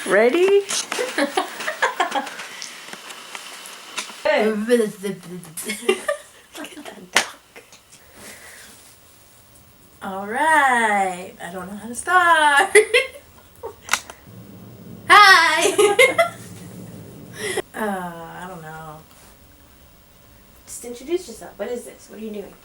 Ready? Look at that duck. Alright. I don't know how to start. Hi! I don't know. Just introduce yourself. What is this? What are you doing?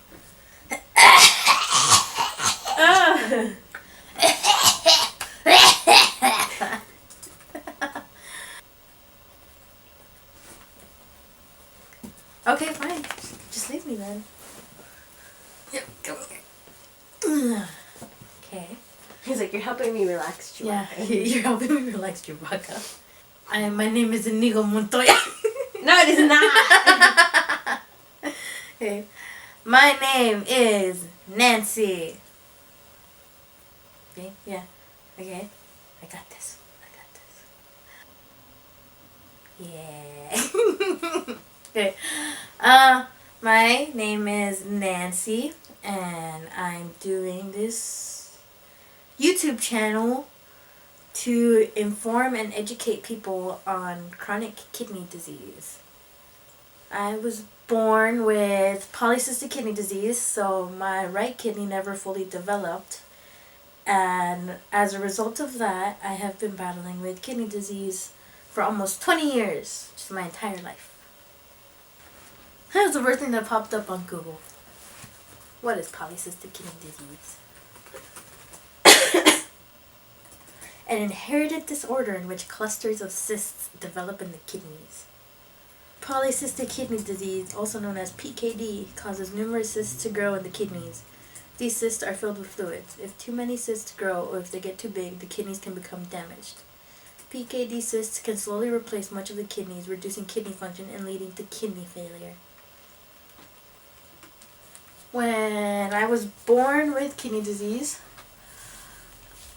Okay, fine. Just leave me then. Yep, come here. Okay. He's like, you're helping me relax, Chewbacca. Yeah, you're helping me relax, Chewbacca. My name is Inigo Montoya. No, it is not. Okay. My name is Nancy. Okay, yeah. Okay. I got this. Yeah. Okay. My name is Nancy, and I'm doing this YouTube channel to inform and educate people on chronic kidney disease. I was born with polycystic kidney disease, so my right kidney never fully developed. And as a result of that, I have been battling with kidney disease for almost 20 years, just my entire life. That was the first thing that popped up on Google. What is polycystic kidney disease? An inherited disorder in which clusters of cysts develop in the kidneys. Polycystic kidney disease, also known as PKD, causes numerous cysts to grow in the kidneys. These cysts are filled with fluids. If too many cysts grow, or if they get too big, the kidneys can become damaged. PKD cysts can slowly replace much of the kidneys, reducing kidney function and leading to kidney failure. When I was born with kidney disease,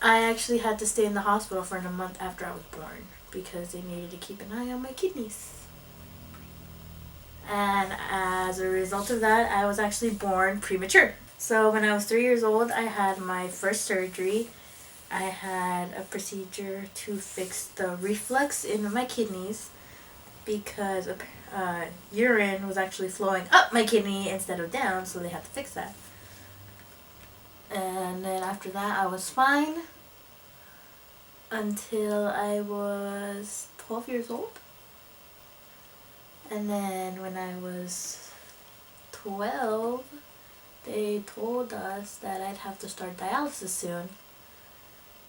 I actually had to stay in the hospital for a month after I was born because they needed to keep an eye on my kidneys. And as a result of that, I was actually born premature. So when I was 3 years old, I had my first surgery. I had a procedure to fix the reflux in my kidneys because urine was actually flowing up my kidney instead of down, so they had to fix that. And then after that, I was fine until I was 12 years old. And then when I was 12, they told us that I'd have to start dialysis soon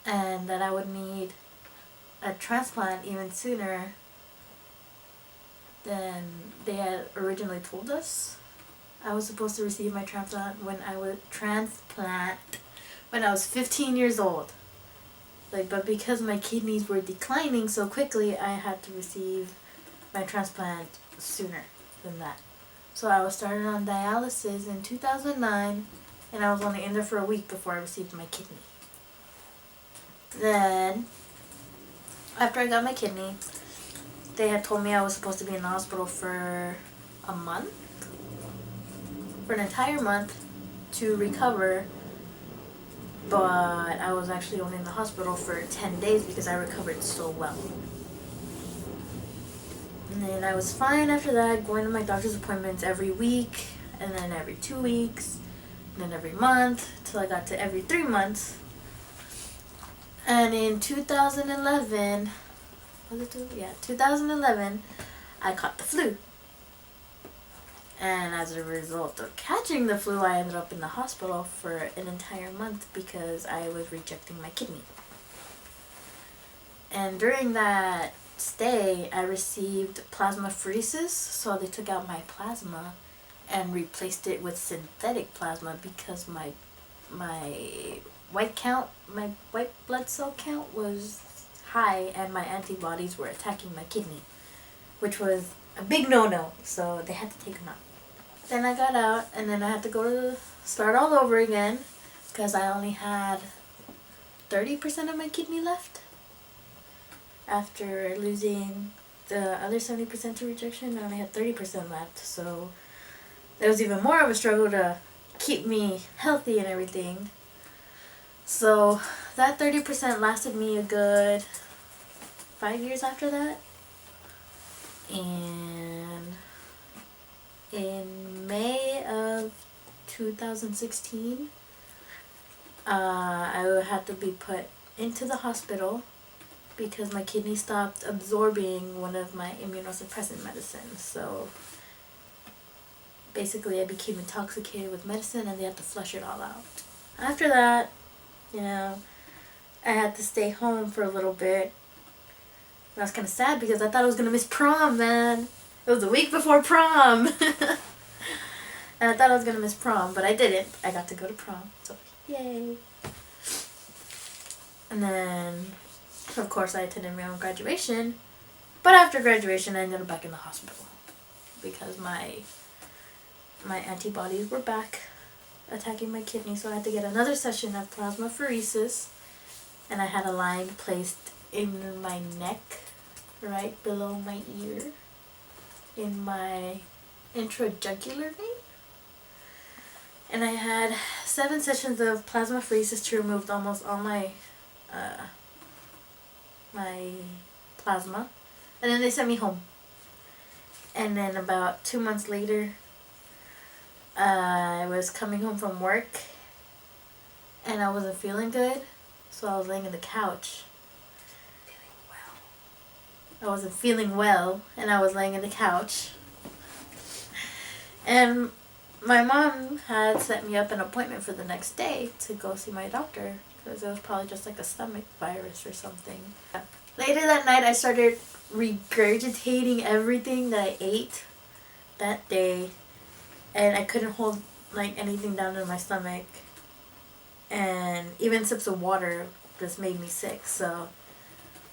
and that I would need a transplant even sooner than they had originally told us. I was supposed to receive my transplant when I was 15 years old. But because my kidneys were declining so quickly, I had to receive my transplant sooner than that. So I was started on dialysis in 2009, and I was only in there for a week before I received my kidney. Then, after I got my kidney, they had told me I was supposed to be in the hospital for a month, for an entire month, to recover, but I was actually only in the hospital for 10 days because I recovered so well. And then I was fine after that, going to my doctor's appointments every week, and then every 2 weeks, and then every month, till I got to every 3 months. And in 2011, 2011, I caught the flu. And as a result of catching the flu, I ended up in the hospital for an entire month because I was rejecting my kidney. And during that stay, I received plasmapheresis, so they took out my plasma and replaced it with synthetic plasma because my white blood cell count was high and my antibodies were attacking my kidney, which was a big no-no, so they had to take them out. Then I got out, and then I had to start all over again because I only had 30% of my kidney left. After losing the other 70% to rejection, I only had 30% left, so it was even more of a struggle to keep me healthy and everything. So that 30% lasted me a good 5 years after that. And in May of 2016, I had to be put into the hospital because my kidney stopped absorbing one of my immunosuppressant medicines. So basically I became intoxicated with medicine and they had to flush it all out. After that, I had to stay home for a little bit. And I was kind of sad because I thought I was going to miss prom, man. It was a week before prom. And I thought I was going to miss prom, but I didn't. I got to go to prom. So, yay. And then, of course, I attended my own graduation. But after graduation, I ended up back in the hospital. Because my antibodies were back attacking my kidney. So I had to get another session of plasmapheresis. And I had a line placed in my neck, right below my ear, in my intrajugular vein. And I had 7 sessions of plasmapheresis to remove almost all my plasma. And then they sent me home. And then about 2 months later, I was coming home from work and I wasn't feeling good. So I was laying on the couch. I wasn't feeling well and I was laying on the couch. And my mom had set me up an appointment for the next day to go see my doctor because it was probably just like a stomach virus or something. Later that night I started regurgitating everything that I ate that day, and I couldn't hold like anything down in my stomach, and even sips of water just made me sick. So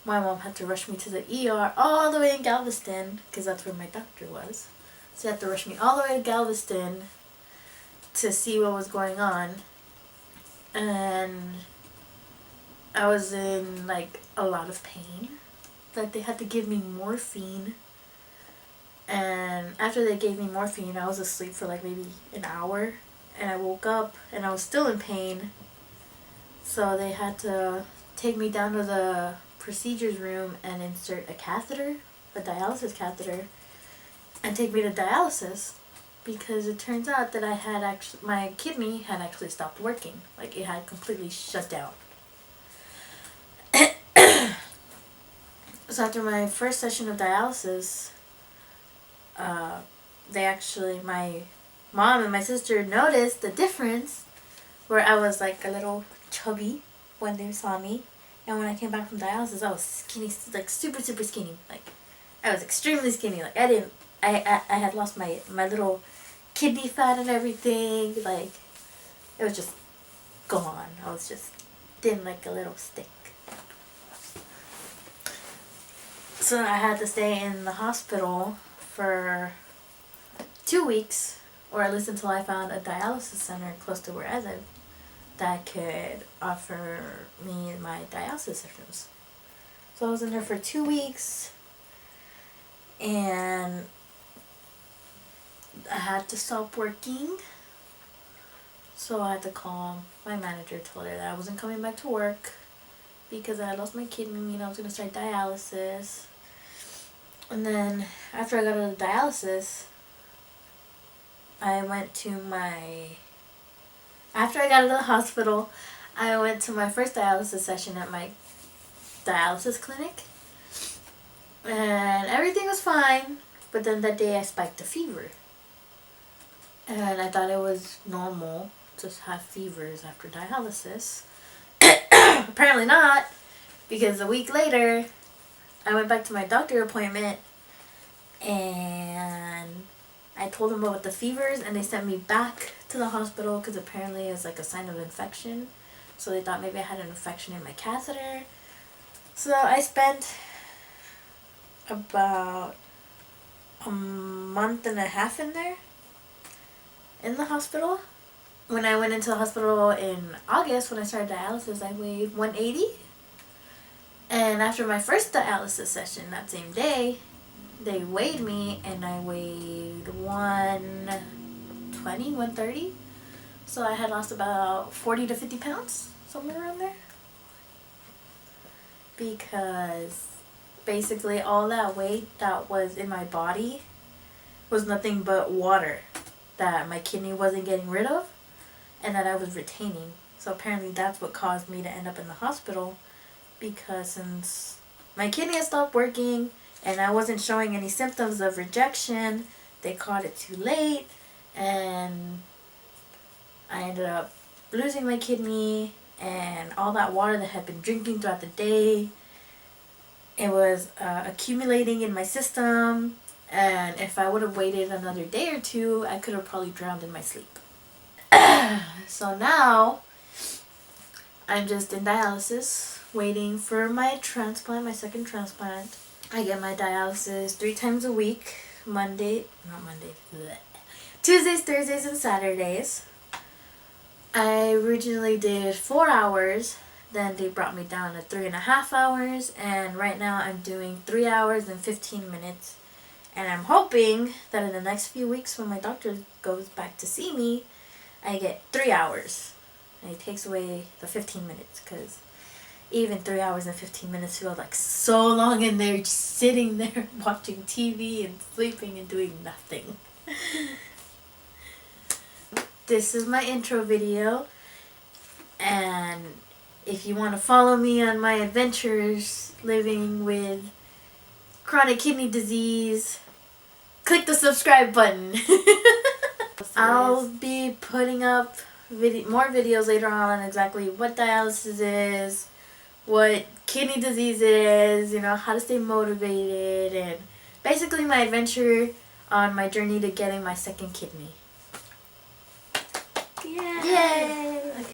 my mom had to rush me to the ER all the way in Galveston because that's where my doctor was. So they had to rush me all the way to Galveston to see what was going on. And I was in like a lot of pain. Like they had to give me morphine. And after they gave me morphine, I was asleep for like maybe an hour. And I woke up and I was still in pain. So they had to take me down to the procedures room and insert a catheter, a dialysis catheter, and take me to dialysis because it turns out that my kidney had actually stopped working. Like it had completely shut down. So after my first session of dialysis, my mom and my sister noticed the difference where I was like a little chubby when they saw me. And when I came back from dialysis, I was skinny, like super, super skinny. Like, I was extremely skinny. Like, I had lost my little kidney fat and everything. Like, it was just gone. I was just thin like a little stick. So I had to stay in the hospital for 2 weeks, or at least until I found a dialysis center close to where I live that could offer me my dialysis sessions. So I was in there for 2 weeks, and I had to stop working. So I had to call my manager, told her that I wasn't coming back to work because I had lost my kidney and I was going to start dialysis. And then after I got out of dialysis, after I got out of the hospital, I went to my first dialysis session at my dialysis clinic. And everything was fine, but then that day I spiked a fever. And I thought it was normal to have fevers after dialysis. Apparently not, because a week later, I went back to my doctor appointment and I told them about the fevers, and they sent me back to the hospital because apparently it was like a sign of infection. So they thought maybe I had an infection in my catheter. So I spent about a month and a half in there, in the hospital. When I went into the hospital in August, when I started dialysis, I weighed 180. And after my first dialysis session that same day, they weighed me and I weighed 120, 130. So I had lost about 40 to 50 pounds, somewhere around there. Because basically all that weight that was in my body was nothing but water that my kidney wasn't getting rid of and that I was retaining. So apparently that's what caused me to end up in the hospital, because since my kidney had stopped working and I wasn't showing any symptoms of rejection, they caught it too late and I ended up losing my kidney, and all that water that I had been drinking throughout the day, it was accumulating in my system, and if I would have waited another day or two, I could have probably drowned in my sleep. So now I'm just in dialysis waiting for my transplant, my second transplant. I get my dialysis 3 times a week, Tuesdays, Thursdays, and Saturdays. I originally did 4 hours, then they brought me down to 3.5 hours, and right now I'm doing 3 hours and 15 minutes. And I'm hoping that in the next few weeks when my doctor goes back to see me, I get 3 hours. And he takes away the 15 minutes, because even 3 hours and 15 minutes feel like so long in there, just sitting there watching TV and sleeping and doing nothing. This is my intro video, and if you want to follow me on my adventures living with chronic kidney disease, click the subscribe button. I'll be putting up more videos later on exactly what dialysis is, what kidney disease is, how to stay motivated, and basically my adventure on my journey to getting my second kidney. Yay!